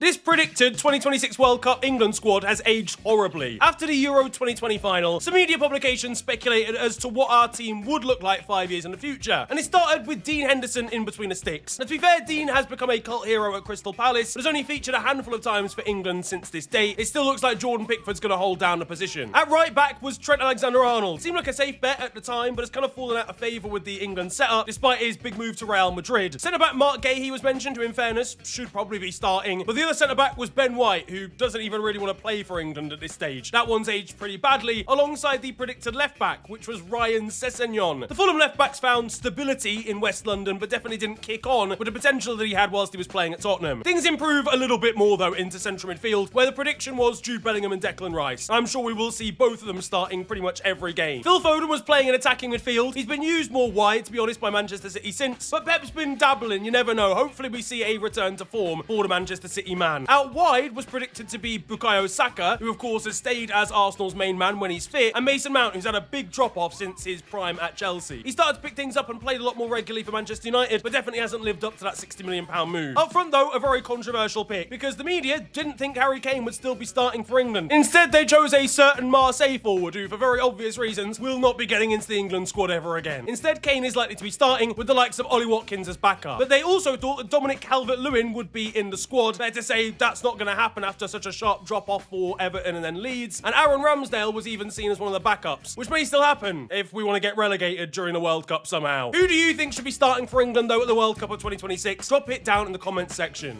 This predicted 2026 World Cup England squad has aged horribly. After the Euro 2020 final, some media publications speculated as to what our team would look like 5 years in the future. And it started with Dean Henderson in between the sticks. Now, to be fair, Dean has become a cult hero at Crystal Palace, but has only featured a handful of times for England since this date. It still looks like Jordan Pickford's going to hold down the position. At right back was Trent Alexander-Arnold. Seemed like a safe bet at the time, but has kind of fallen out of favour with the England setup, despite his big move to Real Madrid. Centre-back Mark Gahey was mentioned, who in fairness should probably be starting, but the other centre-back was Ben White, who doesn't even really want to play for England at this stage. That one's aged pretty badly, alongside the predicted left-back, which was Ryan Sessegnon. The Fulham left-backs found stability in West London, but definitely didn't kick on with the potential that he had whilst he was playing at Tottenham. Things improve a little bit more, though, into central midfield, where the prediction was Jude Bellingham and Declan Rice. I'm sure we will see both of them starting pretty much every game. Phil Foden was playing in attacking midfield. He's been used more wide, to be honest, by Manchester City since, but Pep's been dabbling, you never know. Hopefully we see a return to form for the Manchester City man. Out wide was predicted to be Bukayo Saka, who of course has stayed as Arsenal's main man when he's fit, and Mason Mount, who's had a big drop-off since his prime at Chelsea. He started to pick things up and played a lot more regularly for Manchester United, but definitely hasn't lived up to that £60 million move. Up front though, a very controversial pick, because the media didn't think Harry Kane would still be starting for England. Instead, they chose a certain Marseille forward, who for very obvious reasons will not be getting into the England squad ever again. Instead, Kane is likely to be starting with the likes of Ollie Watkins as backup. But they also thought that Dominic Calvert-Lewin would be in the squad. Fair to say that's not going to happen after such a sharp drop-off for Everton and then Leeds. And Aaron Ramsdale was even seen as one of the backups, which may still happen if we want to get relegated during the World Cup somehow. Who do you think should be starting for England though at the World Cup of 2026? Drop it down in the comments section.